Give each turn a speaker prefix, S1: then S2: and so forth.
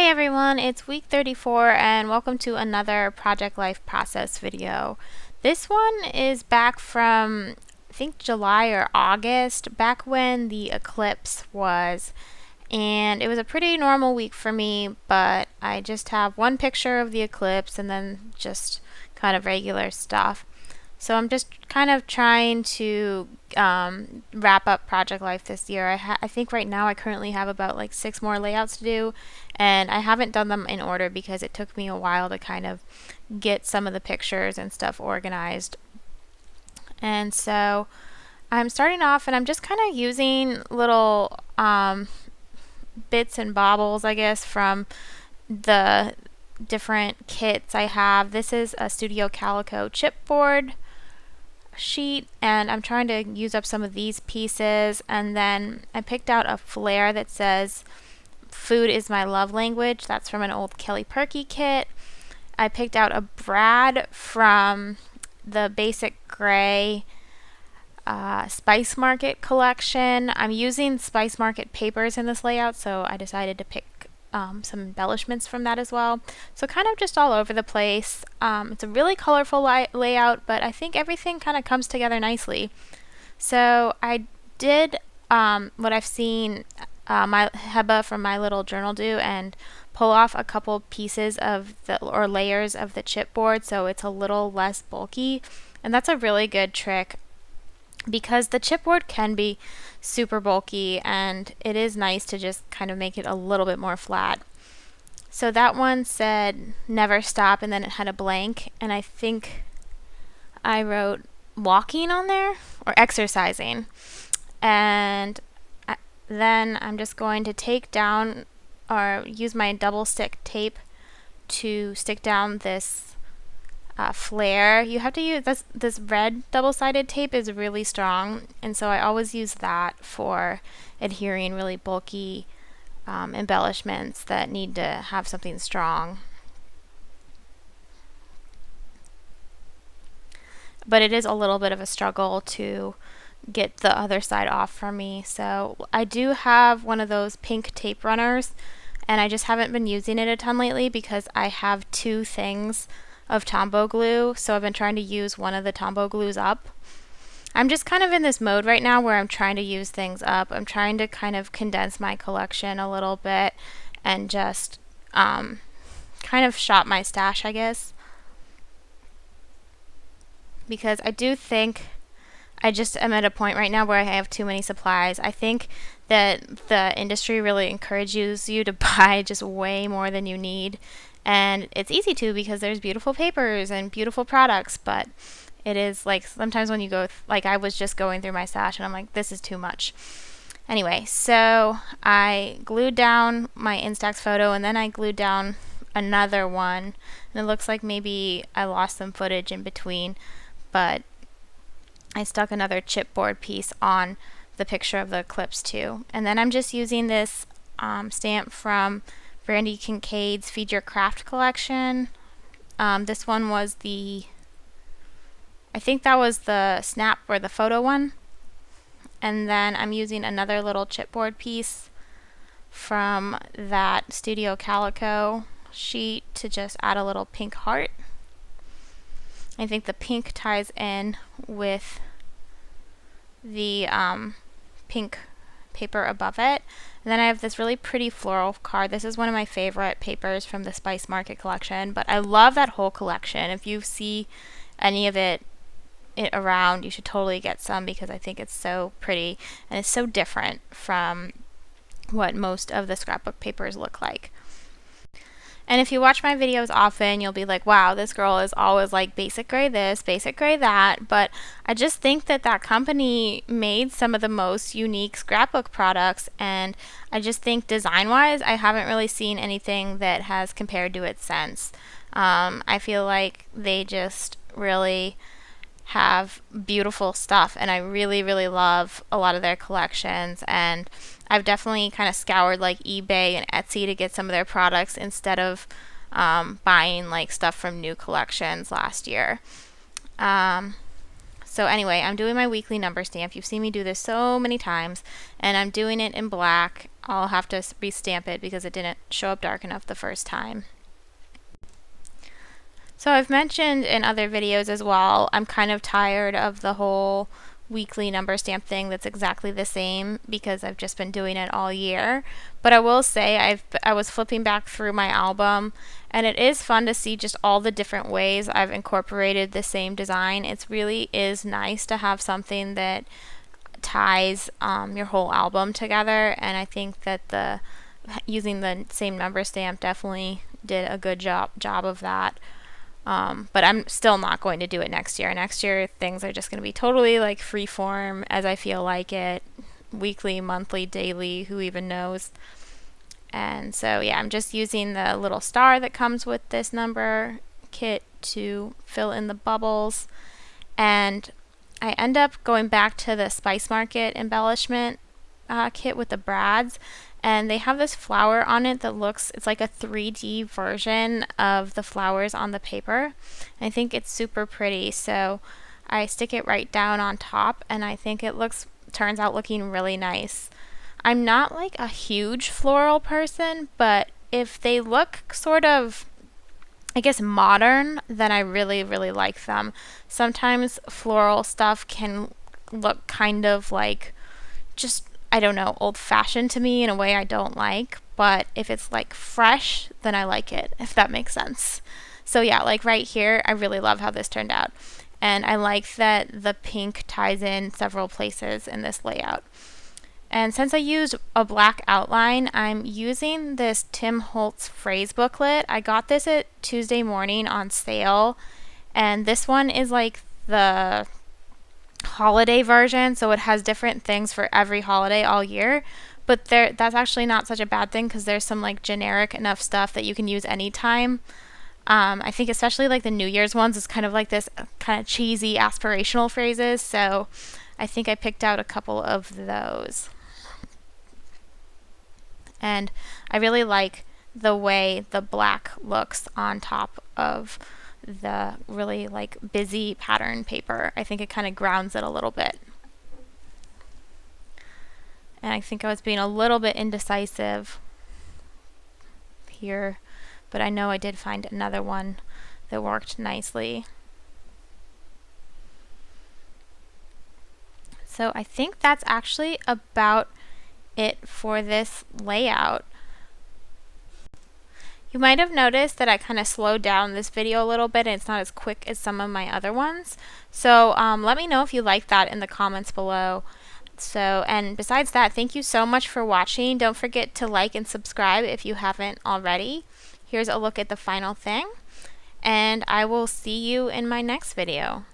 S1: Hey everyone, it's week 34 and welcome to another Project Life Process video. This one is back from, I think, July or August, back when the eclipse was. And it was a pretty normal week for me, but I just have one picture of the eclipse and then just kind of regular stuff. So I'm just kind of trying to wrap up Project Life this year. I think right now I currently have about like 6 more layouts to do, and I haven't done them in order because it took me a while to kind of get some of the pictures and stuff organized. And so I'm starting off and I'm just kind of using little bits and bobbles, I guess, from the different kits I have. This is a Studio Calico chipboard sheet, and I'm trying to use up some of these pieces. And then I picked out a flare that says "Food is my love language." That's from an old Kelly Perky kit. I picked out a brad from the Basic Gray Spice Market collection. I'm using Spice Market papers in this layout, so I decided to pick some embellishments from that as well. So kind of just all over the place. It's a really colorful layout, but I think everything kind of comes together nicely. So I did what I've seen my Heba from My Little Journal do, and pull off a couple pieces of or layers of the chipboard so it's a little less bulky. And that's a really good trick, because the chipboard can be super bulky and it is nice to just kind of make it a little bit more flat. So that one said "never stop," and then it had a blank, and I think I wrote walking on there or exercising. And then I'm just going to take down or use my double stick tape to stick down this flare. You have to use this red double-sided tape is really strong, and so I always use that for adhering really bulky embellishments that need to have something strong. But it is a little bit of a struggle to get the other side off for me. So I do have one of those pink tape runners, and I just haven't been using it a ton lately because I have 2 things of Tombow glue, so I've been trying to use one of the Tombow glues up. I'm just kind of in this mode right now where I'm trying to use things up. I'm trying to kind of condense my collection a little bit and just kind of shop my stash, I guess, because I do think I just am at a point right now where I have too many supplies. I think that the industry really encourages you to buy just way more than you need. And it's easy to, because there's beautiful papers and beautiful products, but it is like sometimes when you go, like I was just going through my stash and I'm like, this is too much. Anyway, so I glued down my Instax photo, and then I glued down another one, and it looks like maybe I lost some footage in between, but I stuck another chipboard piece on the picture of the eclipse too. And then I'm just using this stamp from Brandy Kincaid's Feed Your Craft collection. This one was I think that was the snap or the photo one. And then I'm using another little chipboard piece from that Studio Calico sheet to just add a little pink heart. I think the pink ties in with the pink paper above it. And then I have this really pretty floral card. This is one of my favorite papers from the Spice Market collection, but I love that whole collection. If you see any of it around, you should totally get some, because I think it's so pretty and it's so different from what most of the scrapbook papers look like. And if you watch my videos often, you'll be like, wow, this girl is always like basic gray this, basic gray that. But I just think that that company made some of the most unique scrapbook products, and I just think design-wise, I haven't really seen anything that has compared to it since. I feel like they just really have beautiful stuff, and I really, really love a lot of their collections. And I've definitely kind of scoured like eBay and Etsy to get some of their products instead of buying like stuff from new collections last year. So anyway, I'm doing my weekly number stamp. You've seen me do this so many times, and I'm doing it in black. I'll have to restamp it because it didn't show up dark enough the first time. So I've mentioned in other videos as well, I'm kind of tired of the whole weekly number stamp thing that's exactly the same because I've just been doing it all year. But I will say I was flipping back through my album, and it is fun to see just all the different ways I've incorporated the same design. It really is nice to have something that ties your whole album together, and I think that using the same number stamp definitely did a good job of that. But I'm still not going to do it next year. Next year, things are just going to be totally like free form as I feel like it. Weekly, monthly, daily, who even knows. And so, yeah, I'm just using the little star that comes with this number kit to fill in the bubbles. And I end up going back to the Spice Market embellishment kit with the brads. And they have this flower on it that it's like a 3D version of the flowers on the paper. I think it's super pretty, so I stick it right down on top, and I think it turns out looking really nice. I'm not like a huge floral person, but if they look sort of, I guess, modern, then I really, really like them. Sometimes floral stuff can look kind of like just, I don't know, old-fashioned to me in a way I don't like, but if it's like fresh, then I like it, if that makes sense. So yeah, like right here, I really love how this turned out. And I like that the pink ties in several places in this layout. And since I used a black outline, I'm using this Tim Holtz phrase booklet. I got this at Tuesday Morning on sale, and this one is like the holiday version, so it has different things for every holiday all year, but that's actually not such a bad thing because there's some like generic enough stuff that you can use anytime. I think especially like the New Year's ones is kind of like this kind of cheesy aspirational phrases, so I think I picked out a couple of those. And I really like the way the black looks on top of the really like busy pattern paper. I think it kind of grounds it a little bit. And I think I was being a little bit indecisive here, but I know I did find another one that worked nicely. So I think that's actually about it for this layout. You might have noticed that I kind of slowed down this video a little bit and it's not as quick as some of my other ones. So let me know if you like that in the comments below. And besides that, thank you so much for watching. Don't forget to like and subscribe if you haven't already. Here's a look at the final thing, and I will see you in my next video.